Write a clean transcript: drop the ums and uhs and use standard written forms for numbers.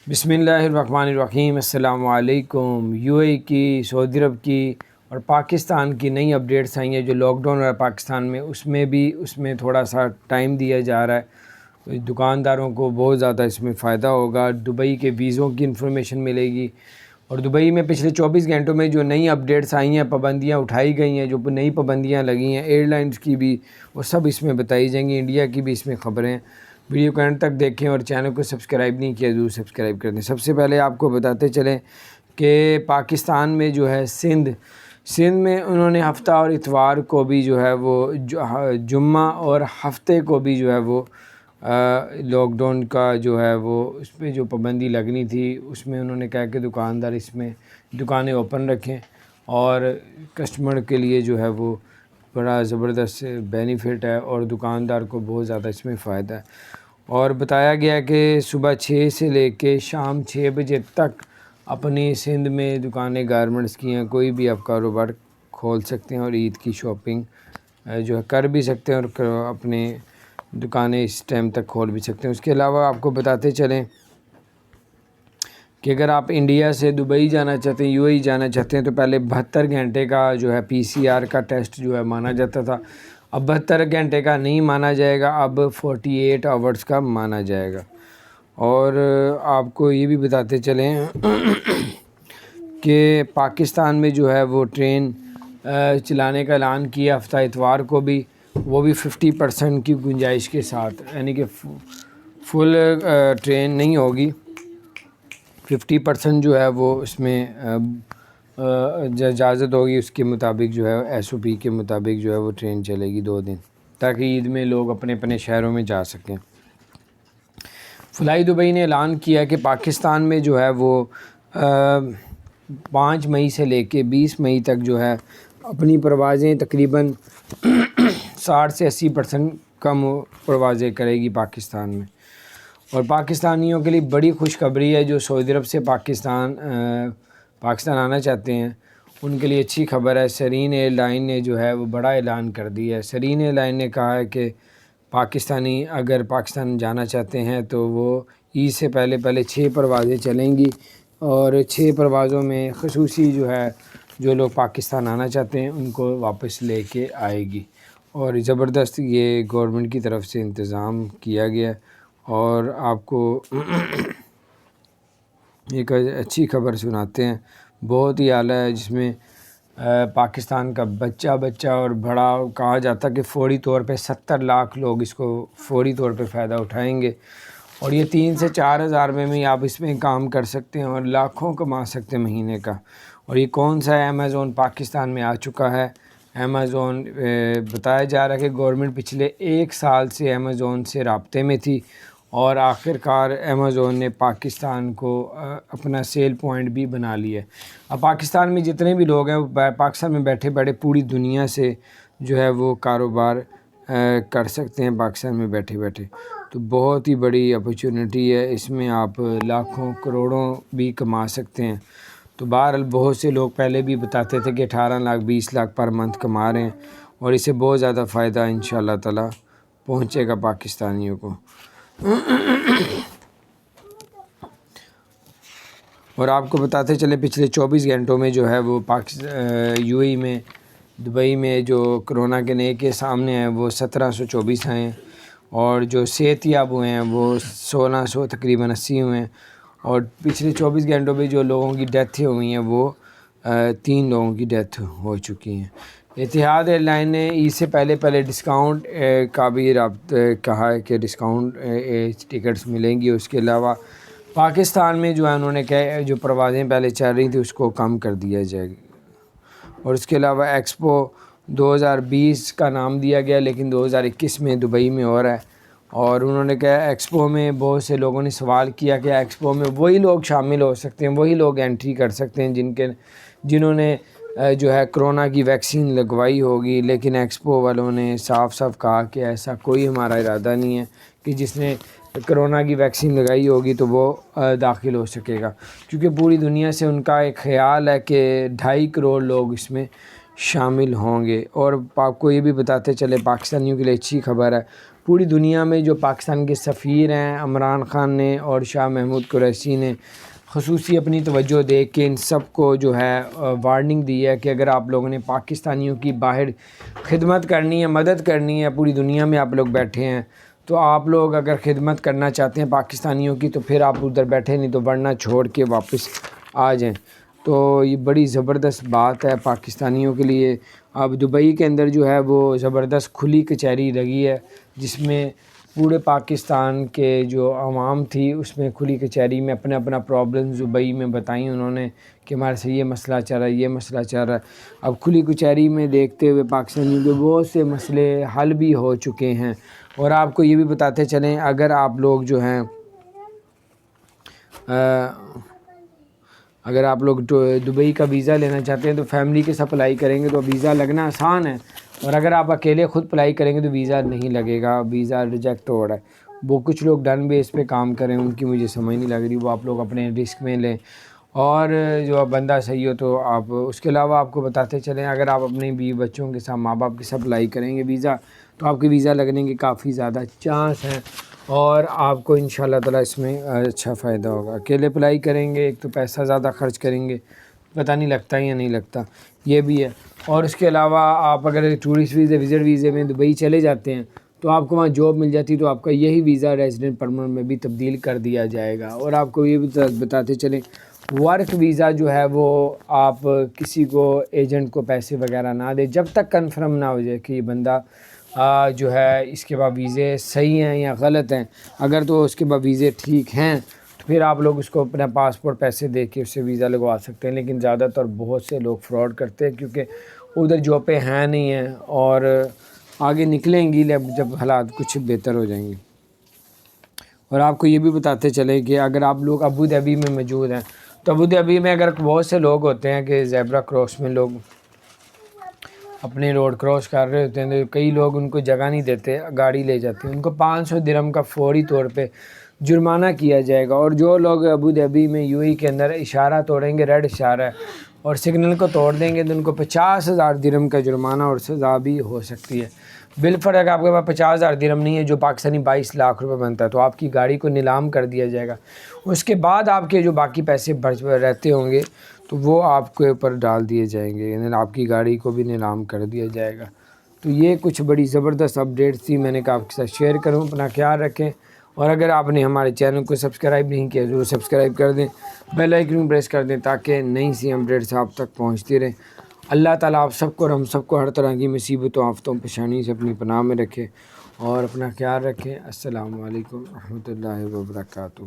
بسم اللہ الرحمن الرحیم۔ السلام علیکم۔ یو اے کی، سعودی عرب کی اور پاکستان کی نئی اپڈیٹس آئی ہیں جو لاک ڈاؤن ہوا ہے پاکستان میں، اس میں تھوڑا سا ٹائم دیا جا رہا ہے۔ دکانداروں کو بہت زیادہ اس میں فائدہ ہوگا۔ دبئی کے ویزوں کی انفارمیشن ملے گی، اور دبئی میں پچھلے 24 گھنٹوں میں جو نئی اپڈیٹس آئی ہیں، پابندیاں اٹھائی گئی ہیں، جو نئی پابندیاں لگی ہیں ایئر لائنز کی بھی، وہ سب اس میں بتائی جائیں گی۔ انڈیا کی بھی اس میں خبریں۔ ویڈیو کو اینڈ تک دیکھیں اور چینل کو سبسکرائب نہیں کیا ضرور سبسکرائب کر دیں۔ سب سے پہلے آپ کو بتاتے چلیں کہ پاکستان میں جو ہے سندھ میں انہوں نے ہفتہ اور اتوار کو بھی جو ہے وہ جمعہ اور ہفتے کو بھی جو ہے وہ لاک ڈاؤن کا جو ہے وہ اس پہ جو پابندی لگنی تھی، اس میں انہوں نے کہا کہ دکاندار اس میں دکانیں اوپن رکھیں، اور کسٹمر کے لیے جو ہے وہ بڑا زبردست بینیفٹ ہے، اور دکاندار کو بہت زیادہ اس میں فائدہ ہے۔ اور بتایا گیا کہ صبح 6 سے لے کے شام 6 بجے تک اپنی سندھ میں دکانیں گارمنٹس کی ہیں، کوئی بھی آپ کاروبار کھول سکتے ہیں، اور عید کی شاپنگ جو ہے کر بھی سکتے ہیں، اور اپنے دکانیں اس ٹائم تک کھول بھی سکتے ہیں۔ اس کے علاوہ آپ کو بتاتے چلیں کہ اگر آپ انڈیا سے دبئی جانا چاہتے ہیں، یو اے جانا چاہتے ہیں، تو پہلے 72 گھنٹے کا جو ہے PCR کا ٹیسٹ جو ہے مانا جاتا تھا۔ اب 72 گھنٹے کا نہیں مانا جائے گا، اب 48 آورز کا مانا جائے گا۔ اور آپ کو یہ بھی بتاتے چلیں کہ پاکستان میں جو ہے وہ ٹرین چلانے کا اعلان کیا ہفتہ اتوار کو بھی، وہ بھی 50% کی گنجائش کے ساتھ، یعنی کہ فل ٹرین نہیں ہوگی، 50% جو ہے وہ اس میں اجازت ہوگی، اس کے مطابق جو ہے SOP کے مطابق جو ہے وہ ٹرین چلے گی 2 دن، تاکہ عید میں لوگ اپنے اپنے شہروں میں جا سکیں۔ فلائی دبئی نے اعلان کیا کہ پاکستان میں جو ہے وہ 5 مئی سے لے کے 20 مئی تک جو ہے اپنی پروازیں تقریباً 60 سے 80% کم پروازیں کرے گی پاکستان میں۔ اور پاکستانیوں کے لیے بڑی خوشخبری ہے، جو سعودی عرب سے پاکستان آنا چاہتے ہیں، ان کے لیے اچھی خبر ہے۔ سرین ایئر لائن نے جو ہے وہ بڑا اعلان کر دیا ہے۔ سرین ایئر لائن نے کہا ہے کہ پاکستانی اگر پاکستان جانا چاہتے ہیں تو وہ عید سے پہلے 6 پروازیں چلیں گی، اور 6 پروازوں میں خصوصی جو ہے جو لوگ پاکستان آنا چاہتے ہیں ان کو واپس لے کے آئے گی، اور زبردست یہ گورنمنٹ کی طرف سے انتظام کیا گیا ہے۔ اور آپ کو ایک اچھی خبر سناتے ہیں، بہت ہی اعلیٰ ہے، جس میں پاکستان کا بچہ اور بڑا کہا جاتا ہے کہ فوری طور پہ 70 لاکھ لوگ اس کو فوری طور پہ فائدہ اٹھائیں گے، اور یہ 3 سے 4 ہزار میں آپ اس میں کام کر سکتے ہیں اور لاکھوں کما سکتے ہیں مہینے کا۔ اور یہ کون سا ہے؟ امیزون پاکستان میں آ چکا ہے۔ امیزون بتایا جا رہا ہے کہ گورنمنٹ پچھلے 1 سال سے امیزون سے رابطے میں تھی، اور آخر کار امیزون نے پاکستان کو اپنا سیل پوائنٹ بھی بنا لیا ہے۔ اب پاکستان میں جتنے بھی لوگ ہیں وہ پاکستان میں بیٹھے پوری دنیا سے جو ہے وہ کاروبار کر سکتے ہیں پاکستان میں بیٹھے، تو بہت ہی بڑی اپرچونٹی ہے، اس میں آپ لاکھوں کروڑوں بھی کما سکتے ہیں۔ تو بہرحال بہت سے لوگ پہلے بھی بتاتے تھے کہ 18 لاکھ 20 لاکھ پر منتھ کما رہے ہیں، اور اسے بہت زیادہ فائدہ انشاءاللہ تعالی پہنچے گا پاکستانیوں کو۔ اور آپ کو بتاتے چلے پچھلے 24 گھنٹوں میں جو ہے وہ یو اے میں دبئی میں جو کرونا کے نئے کیس سامنے ہیں وہ 1724 آئے ہیں، اور جو صحت یاب ہوئے ہیں وہ 1600 تقریباً 80 ہوئے ہیں، اور پچھلے 24 گھنٹوں میں جو لوگوں کی ڈیتھیں ہوئی ہیں وہ 3 لوگوں کی ڈیتھ ہو چکی ہیں۔ اتحاد ایئر لائن نے عید سے پہلے ڈسکاؤنٹ کا بھی کہا ہے کہ ڈسکاؤنٹ ٹکٹس ملیں گی۔ اس کے علاوہ پاکستان میں جو ہے انہوں نے کہا جو پروازیں پہلے چل رہی تھیں اس کو کم کر دیا جائے گا، اور اس کے علاوہ ایکسپو 2020 کا نام دیا گیا، لیکن 2021 میں دبئی میں ہو رہا ہے۔ اور انہوں نے کہا ایکسپو میں بہت سے لوگوں نے سوال کیا کہ ایکسپو میں وہی لوگ شامل ہو سکتے ہیں، وہی لوگ انٹری کر سکتے ہیں جنہوں نے جو ہے کرونا کی ویکسین لگوائی ہوگی، لیکن ایکسپو والوں نے صاف کہا کہ ایسا کوئی ہمارا ارادہ نہیں ہے کہ جس نے کرونا کی ویکسین لگائی ہوگی تو وہ داخل ہو سکے گا، کیونکہ پوری دنیا سے ان کا ایک خیال ہے کہ 2.5 کروڑ لوگ اس میں شامل ہوں گے۔ اور آپ کو یہ بھی بتاتے چلے پاکستانیوں کے لیے اچھی خبر ہے، پوری دنیا میں جو پاکستان کے سفیر ہیں عمران خان نے اور شاہ محمود قریشی نے خصوصی اپنی توجہ دے کے ان سب کو جو ہے وارننگ دی ہے کہ اگر آپ لوگوں نے پاکستانیوں کی باہر خدمت کرنی ہے، مدد کرنی ہے، پوری دنیا میں آپ لوگ بیٹھے ہیں، تو آپ لوگ اگر خدمت کرنا چاہتے ہیں پاکستانیوں کی تو پھر آپ ادھر بیٹھے، نہیں تو ورنہ چھوڑ کے واپس آ جائیں۔ تو یہ بڑی زبردست بات ہے پاکستانیوں کے لیے۔ اب دبئی کے اندر جو ہے وہ زبردست کھلی کچہری لگی ہے، جس میں پورے پاکستان کے جو عوام تھی اس میں کھلی کچہری میں اپنا اپنا پرابلم دبئی میں بتائیں انہوں نے کہ ہمارے سے یہ مسئلہ چل رہا ہے، یہ مسئلہ چل رہا ہے۔ اب کھلی کچہری میں دیکھتے ہوئے پاکستانیوں کے بہت سے مسئلے حل بھی ہو چکے ہیں۔ اور آپ کو یہ بھی بتاتے چلیں، اگر آپ لوگ جو ہیں اگر آپ لوگ دبئی کا ویزا لینا چاہتے ہیں تو فیملی کے ساتھ اپلائی کریں گے تو ویزا لگنا آسان ہے، اور اگر آپ اکیلے خود اپلائی کریں گے تو ویزا نہیں لگے گا، ویزا ریجیکٹ ہو رہا ہے۔ وہ کچھ لوگ ڈن بیس پہ کام کریں، ان کی مجھے سمجھ نہیں لگ رہی، وہ آپ لوگ اپنے رسک میں لیں، اور جو بندہ صحیح ہو تو آپ اس کے علاوہ آپ کو بتاتے چلیں، اگر آپ اپنے بیوی بچوں کے ساتھ ماں باپ کے ساتھ اپلائی کریں گے ویزا تو آپ کے ویزا لگنے کے کافی زیادہ چانس ہیں، اور آپ کو انشاءاللہ تعالیٰ اس میں اچھا فائدہ ہوگا۔ اکیلے اپلائی کریں گے ایک تو پیسہ زیادہ خرچ کریں گے، پتہ نہیں لگتا یا نہیں لگتا، یہ بھی ہے۔ اور اس کے علاوہ آپ اگر ٹورسٹ ویزے وزٹ ویزے میں دبئی چلے جاتے ہیں تو آپ کو وہاں جاب مل جاتی تو آپ کا یہی ویزا ریزیڈنٹ پرمنٹ میں بھی تبدیل کر دیا جائے گا۔ اور آپ کو یہ بھی بتاتے چلیں، ورک ویزا جو ہے وہ آپ کسی کو ایجنٹ کو پیسے وغیرہ نہ دیں جب تک کنفرم نہ ہو جائے کہ یہ بندہ جو ہے اس کے بعد ویزے صحیح ہیں یا غلط ہیں۔ اگر تو اس کے بعد ویزے ٹھیک ہیں تو پھر آپ لوگ اس کو اپنا پاسپورٹ پیسے دے کے اس سے ویزا لگوا سکتے ہیں، لیکن زیادہ تر بہت سے لوگ فراڈ کرتے ہیں کیونکہ ادھر جابیں ہیں نہیں ہیں، اور آگے نکلیں گی جب حالات کچھ بہتر ہو جائیں گے۔ اور آپ کو یہ بھی بتاتے چلیں کہ اگر آپ لوگ ابو دھابی میں موجود ہیں تو ابو دھابی میں اگر بہت سے لوگ ہوتے ہیں کہ زیبرا کراس میں لوگ اپنے روڈ کراس کر رہے ہوتے ہیں تو کئی لوگ ان کو جگہ نہیں دیتے، گاڑی لے جاتے ہیں، ان کو 500 درہم کا فوری طور پہ جرمانہ کیا جائے گا۔ اور جو لوگ ابو دھابی میں یو اے کے اندر اشارہ توڑیں گے، ریڈ اشارہ ہے، اور سگنل کو توڑ دیں گے تو ان کو 50,000 درہم کا جرمانہ اور سزا بھی ہو سکتی ہے۔ بالفرض اگر آپ کے پاس 50,000 درہم نہیں ہے جو پاکستانی 22 لاکھ روپے بنتا ہے تو آپ کی گاڑی کو نیلام کر دیا جائے گا، اس کے بعد آپ کے جو باقی پیسے بچ رہتے ہوں گے تو وہ آپ کے اوپر ڈال دیے جائیں گے، یعنی آپ کی گاڑی کو بھی نیلام کر دیا جائے گا۔ تو یہ کچھ بڑی زبردست اپڈیٹ تھی، میں نے کہا آپ کے ساتھ شیئر کروں۔ اپنا خیال رکھیں، اور اگر آپ نے ہمارے چینل کو سبسکرائب نہیں کیا ضرور سبسکرائب کر دیں، بیل آئیکن پریس کر دیں تاکہ نئی سی اپڈیٹس آپ تک پہنچتی رہیں۔ اللہ تعالیٰ آپ سب کو اور ہم سب کو ہر طرح کی مصیبتوں آفتوں پریشانی سے اپنی پناہ میں رکھے، اور اپنا خیال رکھیں۔ السلام علیکم ورحمۃ اللہ وبرکاتہ۔